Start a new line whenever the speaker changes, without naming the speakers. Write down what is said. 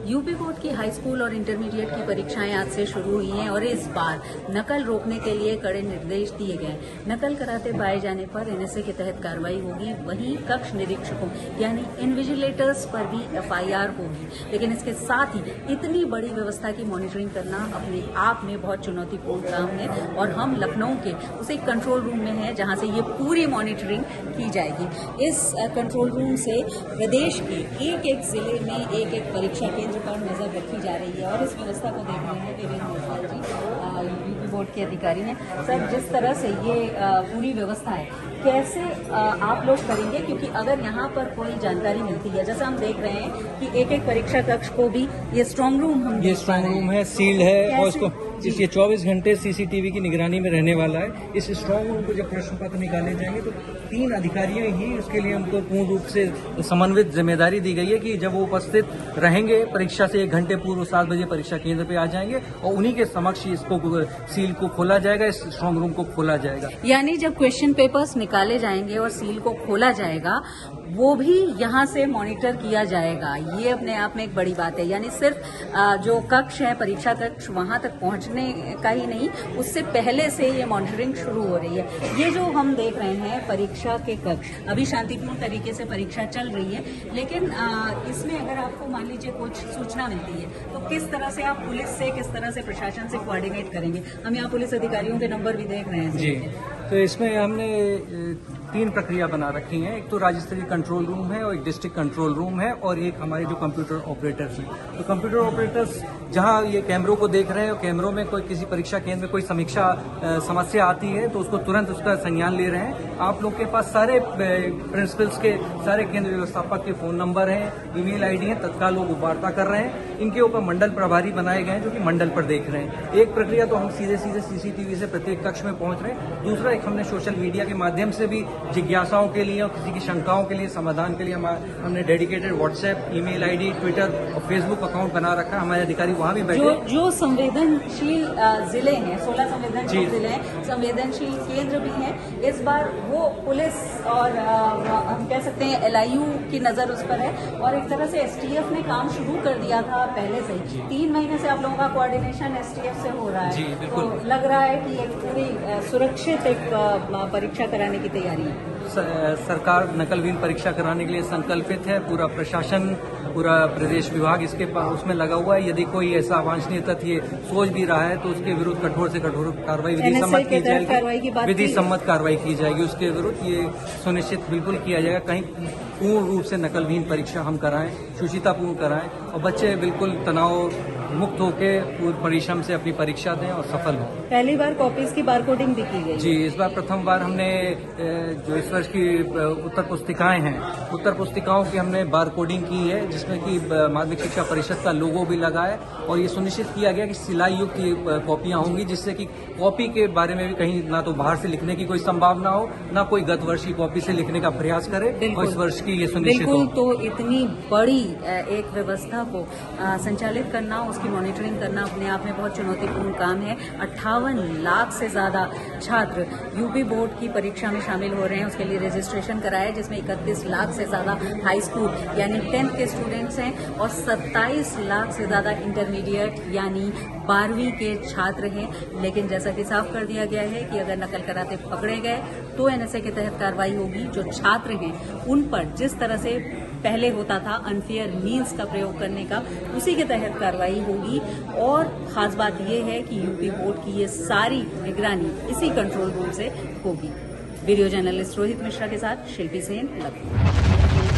UP board की high school और intermediate की परीक्षाएं आज से शुरू हुई हैं और इस बार नकल रोकने के लिए कड़े निर्देश दिए गए। नकल कराते पाए जाने पर एनएसए के तहत कार्रवाई होगी। वहीं कक्ष निरीक्षकों यानी इन्विजिलेटर्स पर भी एफआईआर होगी। लेकिन इसके साथ ही इतनी बड़ी व्यवस्था की मॉनिटरिंग करना अपने आप में बहुत चुनौतीपूर्ण काम है और हम लखनऊ के उस एक कंट्रोल रूम में हैं जहां से ये पूरी मॉनिटरिंग की जाएगी। इस कंट्रोल रूम से प्रदेश के एक एक जिले में एक एक परीक्षा केंद्र पर नजर रखी जा रही है और इस व्यवस्था को देख रहे हैं वीरेंद्र मोटवाल जी, यूपी बोर्ड के अधिकारी हैं। सर, जिस तरह से ये पूरी व्यवस्था है, कैसे आप लोग करेंगे? क्योंकि अगर यहाँ पर कोई जानकारी मिलती है, जैसे हम देख रहे हैं कि एक एक परीक्षा कक्ष को भी ये स्ट्रांग रूम
ये स्ट्रांग रूम है, सील है और इसको ये 24 घंटे सीसीटीवी की निगरानी में रहने वाला है। इस स्ट्रांग रूम को जब प्रश्न पत्र निकाले जाएंगे तो 3 अधिकारियों ही उसके लिए हमको पूर्ण रूप से समन्वित जिम्मेदारी दी गई है कि जब वो उपस्थित रहेंगे परीक्षा से 1 घंटे पूर्व 7 बजे परीक्षा केंद्र पे आ जाएंगे और उन्हीं के समक्ष इसको सील को खोला जाएगा, इस स्ट्रांग रूम को खोला जाएगा।
यानी जब क्वेश्चन पेपर्स निकाले जाएंगे और सील को खोला जाएगा, वो भी यहाँ से मॉनिटर किया जाएगा। ये अपने आप में एक बड़ी बात है। यानी सिर्फ जो कक्ष है, परीक्षा कक्ष, वहां तक पहुंचने का ही नहीं, उससे पहले से ये मॉनिटरिंग शुरू हो रही है। ये जो हम देख रहे हैं परीक्षा के कक्ष, अभी शांतिपूर्ण तरीके से परीक्षा चल रही है, लेकिन इसमें अगर आपको मान लीजिए कुछ सूचना मिलती है तो किस तरह से आप पुलिस से, किस तरह से प्रशासन से कोऑर्डिनेट करेंगे? हम यहाँ पुलिस अधिकारियों के नंबर भी देख रहे हैं
जी। तो इसमें हमने 3 प्रक्रिया बना रखी हैं। एक तो राज्य स्तरीय कंट्रोल रूम है और एक डिस्ट्रिक्ट कंट्रोल रूम है और एक हमारे जो कंप्यूटर ऑपरेटर्स हैं। तो कंप्यूटर ऑपरेटर्स जहां ये कैमरों को देख रहे हैं और कैमरों में कोई किसी परीक्षा केंद्र में कोई समीक्षा समस्या आती है तो उसको तुरंत उसका संज्ञान ले रहे हैं। आप लोग के पास सारे प्रिंसिपल्स के, सारे केंद्र व्यवस्थापक के फोन नंबर हैं, ईमेल आईडी है, तत्काल लोग वार्ता कर रहे हैं। इनके ऊपर मंडल प्रभारी बनाए गए हैं जो कि मंडल पर देख रहे हैं। एक प्रक्रिया तो हम सीधे सीसीटीवी से प्रत्येक कक्ष में पहुंच रहे हैं। दूसरा एक हमने सोशल मीडिया के माध्यम से भी जिज्ञासाओं के लिए और किसी की शंकाओं के लिए समाधान के लिए हमने dedicated WhatsApp, email ID, Twitter और फेसबुक अकाउंट बना रखा है। हमारे अधिकारी वहां भी बैठे।
जो संवेदनशील जिले हैं, 16 संवेदनशील जिले हैं, संवेदनशील केंद्र भी हैं, इस बार वो पुलिस और हम कह सकते हैं एलआईयू की नजर उस पर है और एक तरह से एसटीएफ ने काम शुरू कर दिया था पहले से ही। 3 महीने से आप लोगों का कोऑर्डिनेशन एसटीएफ से हो रहा है।
जी, बिल्कुल।
तो लग रहा है कि एक पूरी सुरक्षित एक परीक्षा कराने की तैयारी है।
सरकार नकलविहीन परीक्षा कराने के लिए संकल्पित है। पूरा प्रशासन, पूरा प्रदेश विभाग इसके उसमें लगा हुआ है। यदि कोई ऐसा अवांछनीय तथ्य सोच भी रहा है तो उसके विरुद्ध कठोर से कठोर कार्रवाई विधि सम्मत की जाएगी। विधि सम्मत कार्रवाई की जाएगी। उसके विरुद्ध ये सुनिश्चित बिल्कुल किया जाएगा कहीं पूर्ण रूप से नकलविहीन परीक्षा हम कराएं, सुचितापूर्ण कराएं और बच्चे बिल्कुल तनाव मुक्त होकर पूर्ण परिश्रम से अपनी परीक्षा दें और सफल हों।
पहली बार कॉपीज की बारकोडिंग भी की गई।
जी, इस बार प्रथम बार हमने जो इस वर्ष की उत्तर पुस्तिकाएं हैं, उत्तर पुस्तिकाओं की हमने बारकोडिंग की है, जिसमें कि माध्यमिक शिक्षा परिषद का लोगो भी लगा है और ये सुनिश्चित किया गया कि सिलाई युक्त कॉपियां होंगी, जिससे कि कॉपी के बारे में भी कहीं ना तो बाहर से लिखने की कोई संभावना हो, ना कोई गत वर्ष की कॉपी से लिखने का प्रयास करे और इस वर्ष की ये सुनिश्चित हो।
तो इतनी बड़ी एक व्यवस्था को संचालित करना, उसकी मॉनिटरिंग करना अपने आप में बहुत चुनौतीपूर्ण काम है। 58 लाख से ज्यादा छात्र यूपी बोर्ड की परीक्षा में शामिल हो रहे हैं, उसके लिए रजिस्ट्रेशन कराया, जिसमें 31 लाख से ज्यादा हाई स्कूल यानी 10th के स्टूडेंट्स हैं और 27 लाख से ज्यादा इंटरमीडिएट यानी 12वीं के छात्र हैं। लेकिन जैसा कि साफ कर दिया गया है कि अगर नकल कराते पकड़े गए तो एनएसए के तहत कार्रवाई होगी। जो छात्र हैं उन पर जिस तरह से पहले होता था अनफेयर मीन्स का प्रयोग करने का, उसी के तहत कार्रवाई होगी। और खास बात यह है कि यूपी बोर्ड की ये सारी निगरानी इसी कंट्रोल रूम से होगी। वीडियो जर्नलिस्ट रोहित मिश्रा के साथ शिल्पी सेन, लखनऊ।